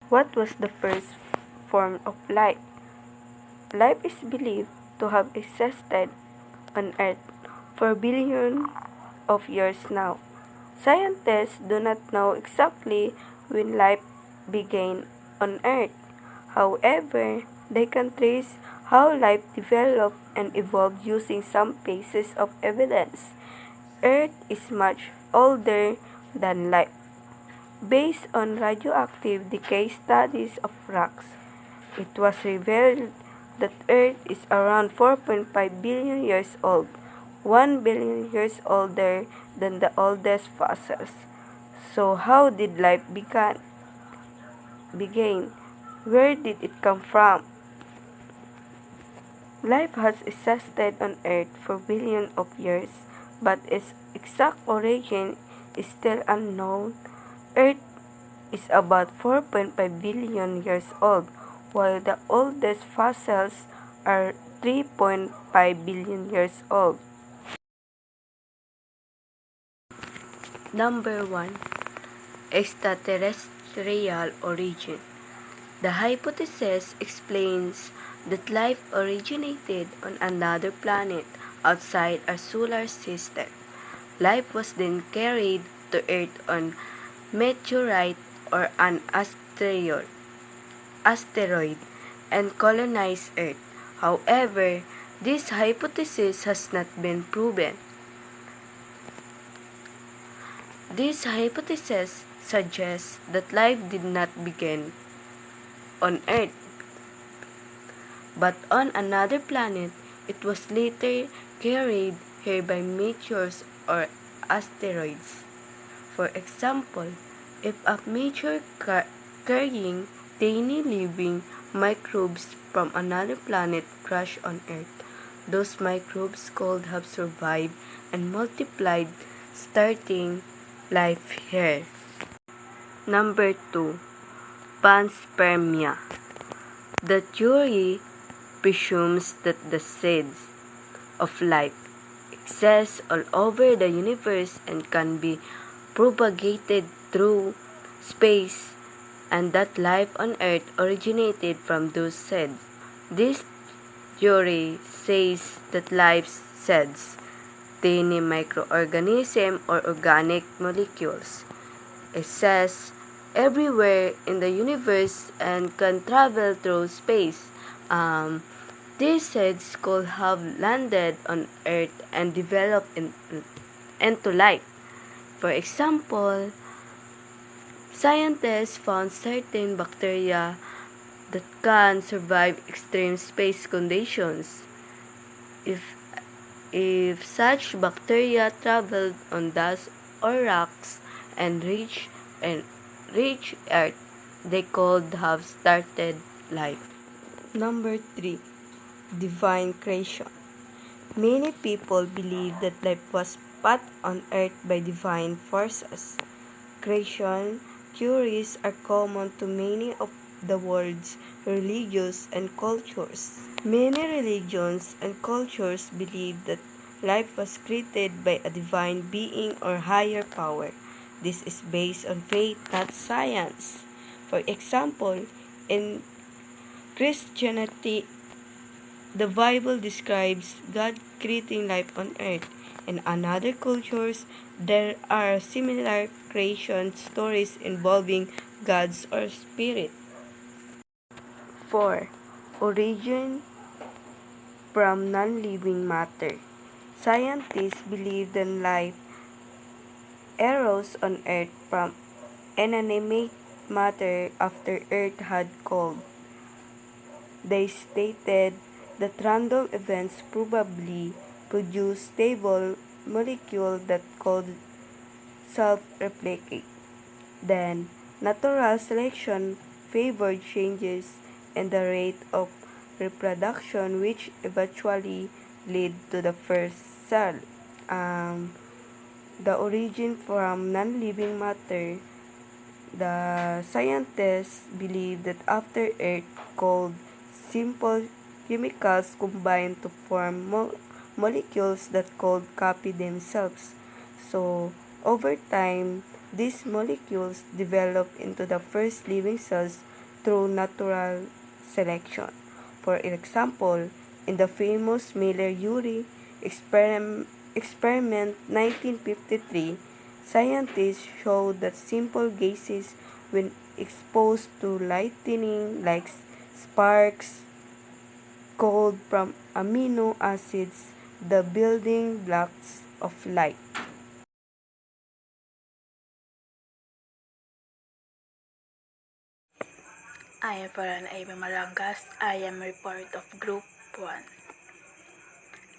What was the first form of life? Life is believed to have existed on Earth for billions of years now. Scientists do not know exactly when life began on Earth. However, they can trace how life developed and evolved using some pieces of evidence. Earth is much older than life. Based on radioactive decay studies of rocks, it was revealed that Earth is around 4.5 billion years old, 1 billion years older than the oldest fossils. So how did life begin? Where did it come from? Life has existed on Earth for billions of years, but its exact origin is still unknown. Earth is about 4.5 billion years old, while the oldest fossils are 3.5 billion years old. Number 1. Extraterrestrial origin. The hypothesis explains that life originated on another planet outside our solar system. Life was then carried to Earth on meteorite or an asteroid and colonized Earth. However, this hypothesis has not been proven. This hypothesis suggests that life did not begin on Earth, but on another planet. It was later carried here by meteors or asteroids. For example, if a meteor carrying tiny living microbes from another planet crashed on Earth, those microbes could have survived and multiplied, starting life here. Number 2. Panspermia. The theory presumes that the seeds of life exist all over the universe and can be propagated through space, and that life on Earth originated from those seeds. This theory says that life's seeds, tiny microorganisms or organic molecules, exist everywhere in the universe and can travel through space. These seeds could have landed on Earth and developed into life. For example, scientists found certain bacteria that can survive extreme space conditions. If such bacteria traveled on dust or rocks and reach Earth, they could have started life. Number 3. Divine creation. Many people believe that life was put on Earth by divine forces. Creation theories are common to many of the world's religions and cultures. Many religions and cultures believe that life was created by a divine being or higher power. This is based on faith, not science. For example, in Christianity, the Bible describes God creating life on earth. In other cultures, there are similar creation stories involving gods or spirit. 4. Origin from non-living matter. Scientists believe that life arose on Earth from inanimate matter after Earth had cooled. They stated that random events probably produced stable molecules that could self-replicate. Then, natural selection favored changes in the rate of reproduction, which eventually led to the first cell. The origin from non-living matter. The scientists believe that after Earth cooled, simple chemicals combined to form molecules that could copy themselves. So, over time, these molecules developed into the first living cells through natural selection. For example, in the famous Miller-Urey experiment 1953, scientists showed that simple gases, when exposed to lightning like sparks, called from amino acids the building blocks of light. I am Farhan Amy Malangas. I am report of Group 1.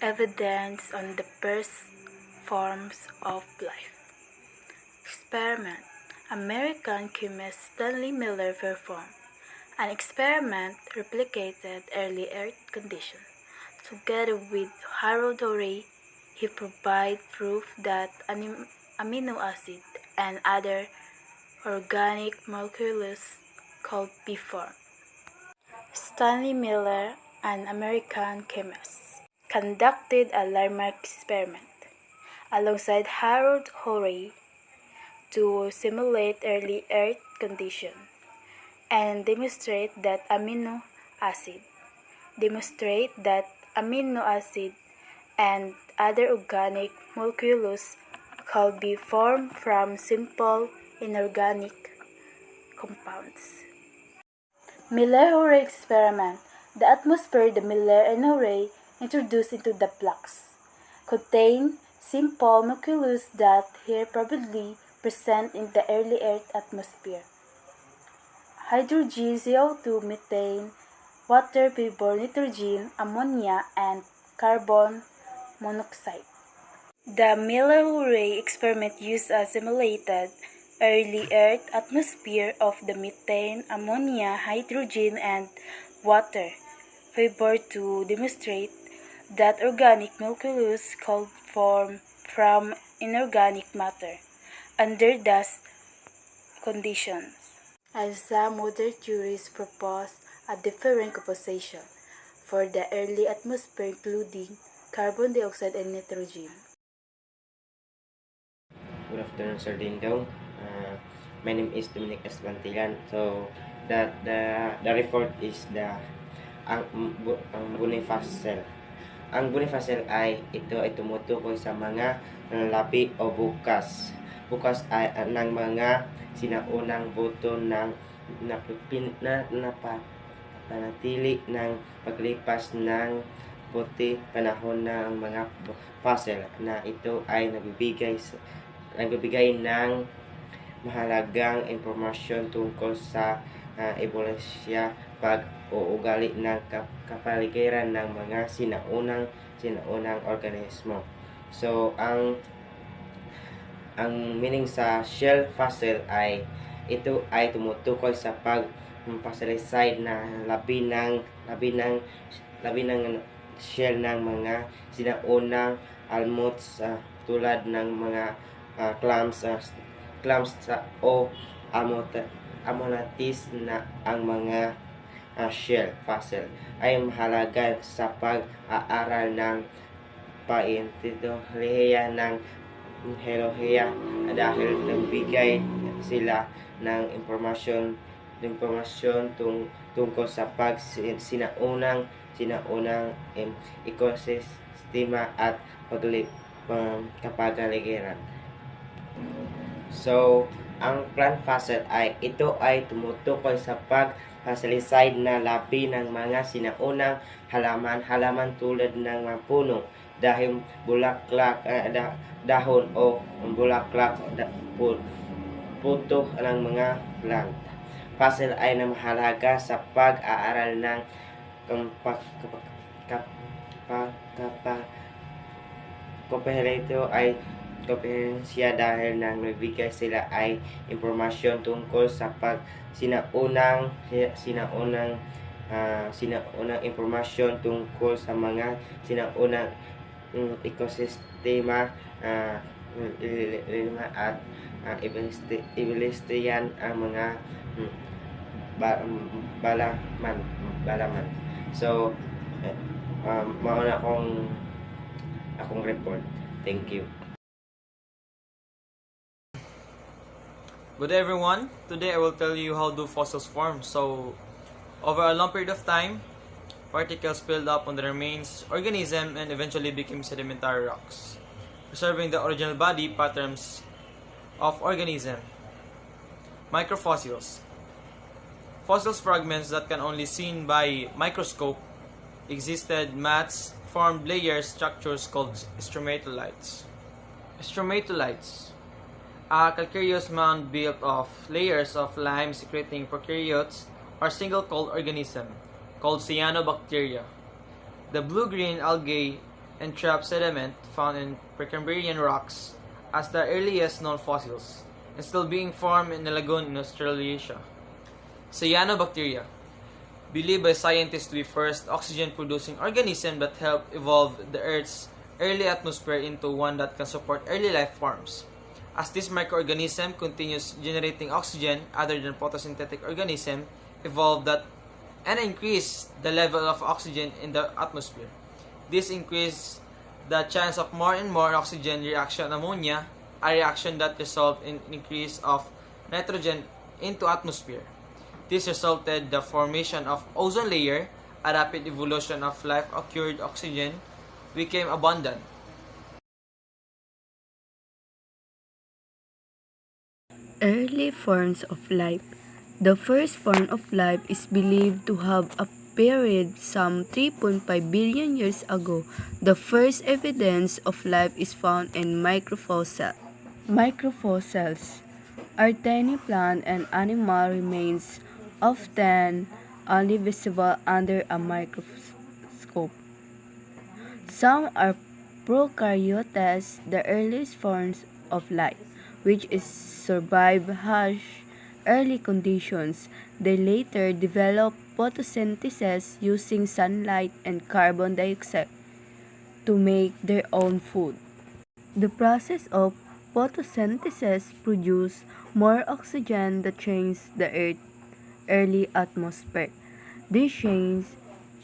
Evidence on the first forms of life. Experiment. American chemist Stanley Miller performed an experiment replicated early Earth conditions. Together with Harold Urey, he provided proof that amino acid and other organic molecules could be formed. Stanley Miller, an American chemist, conducted a landmark experiment alongside Harold Urey to simulate early Earth conditions and demonstrate that amino acid and other organic molecules could be formed from simple inorganic compounds. Miller-Urey experiment. The atmosphere the Miller and Urey introduced into the flux contain simple molecules that here probably present in the early Earth atmosphere. Hydrogen, CO2, methane, water vapor, nitrogen, ammonia, and carbon monoxide. The Miller-Urey experiment used a simulated early Earth atmosphere of the methane, ammonia, hydrogen, and water vapor to demonstrate that organic molecules could form from inorganic matter under these conditions. As some modern theories propose a different composition for the early atmosphere including carbon dioxide and nitrogen. Good afternoon, Sir Dingdong. My name is Dominic Espantilan. So, the report is ang Bonifacial. Ang Bonifacial ito ay tumutukoy sa mga labi o bukas. Bukas ay ng mga sinaunang buto ng napanatili ng paglipas ng puti panahon ng mga fossil na ito ay nagbibigay ng mahalagang impormasyon tungkol sa evolusyon, pag-uugali ng kapaligiran ng mga sinaunang organismo. So, ang meaning sa shell fossil ay ito ay tumutukoy sa pag-fossilize na labi ng shell ng mga sinaunang almots tulad ng mga clams o ammonatis na ang mga shell fossil ay mahalaga sa pag-aaral ng paintolohiya ng geolohiya dahil nagbigay sila ng impormasyon tungkol sa sinaunang ekosistema at kapaligiran. So, ang plant fossil ito ay tumutukoy sa pag-fossilize na labi ng mga sinaunang halaman tulad ng mga puno, dahon o bulaklak, puto ng mga plant. Fossil ay mahalaga sa pag-aaral ng kompehensiya dahil nang nagbigay sila ay impormasyon tungkol sa sinaunang impormasyon tungkol sa mga sinaunang ekosistema at evolution ang mga balaman. So, mauna akong report. Thank you. Good day everyone. Today I will tell you how do fossils form. So Over a long period of time, particles build up on the remains organism and eventually became sedimentary rocks, preserving the original body patterns of organism. Microfossils. Fossils fragments that can only seen by microscope existed mats formed layer structures called stromatolites. Stromatolites, a calcareous mound built of layers of lime secreting prokaryotes or single-celled organism called cyanobacteria. The blue-green algae entrap sediment found in Precambrian rocks as the earliest known fossils, and still being formed in a lagoon in Australasia. Cyanobacteria, believed by scientists to be first oxygen-producing organism that helped evolve the Earth's early atmosphere into one that can support early life forms. As this microorganism continues generating oxygen other than photosynthetic organism, evolved that and increased the level of oxygen in the atmosphere. This increased the chance of more and more oxygen reaction ammonia, a reaction that resulted in increase of nitrogen into atmosphere. This resulted the formation of ozone layer, a rapid evolution of life occurred oxygen became abundant. Early forms of life. The first form of life is believed to have appeared some 3.5 billion years ago. The first evidence of life is found in microfossils. Microfossils are tiny plant and animal remains, often only visible under a microscope. Some are prokaryotes, the earliest forms of life, which is survive harsh early conditions. They later develop photosynthesis using sunlight and carbon dioxide to make their own food. The process of photosynthesis produces more oxygen that changes the Earth's early atmosphere. This change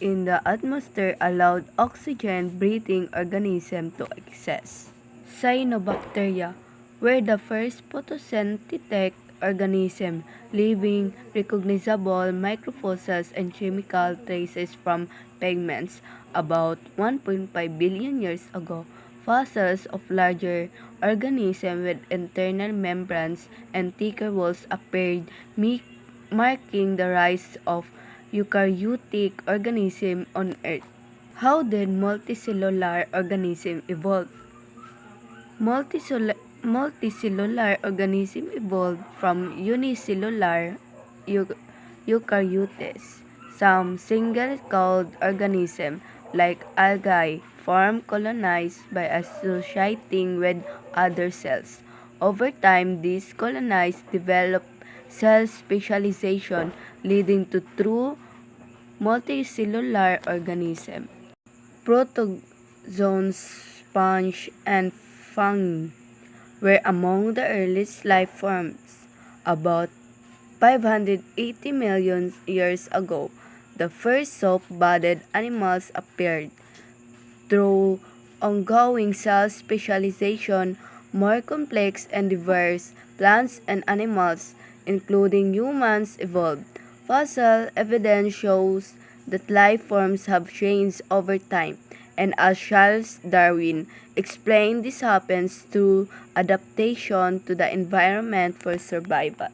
in the atmosphere allowed oxygen-breathing organisms to exist. Cyanobacteria were the first photosynthetic organism, leaving recognizable microfossils and chemical traces from pigments. About 1.5 billion years ago, fossils of larger organisms with internal membranes and thicker walls appeared, marking the rise of eukaryotic organisms on Earth. How did multicellular organisms evolve? Multicellular organisms evolved from unicellular eukaryotes. Some single-celled organisms, like algae, form colonized by associating with other cells. Over time, these colonies developed cell specialization, leading to true multicellular organisms. Protozoans, sponge, and fungi were among the earliest life forms. About 580 million years ago, the first soft-bodied animals appeared. Through ongoing cell specialization, more complex and diverse plants and animals, including humans, evolved. Fossil evidence shows that life forms have changed over time, and as Charles Darwin explained, this happens through adaptation to the environment for survival.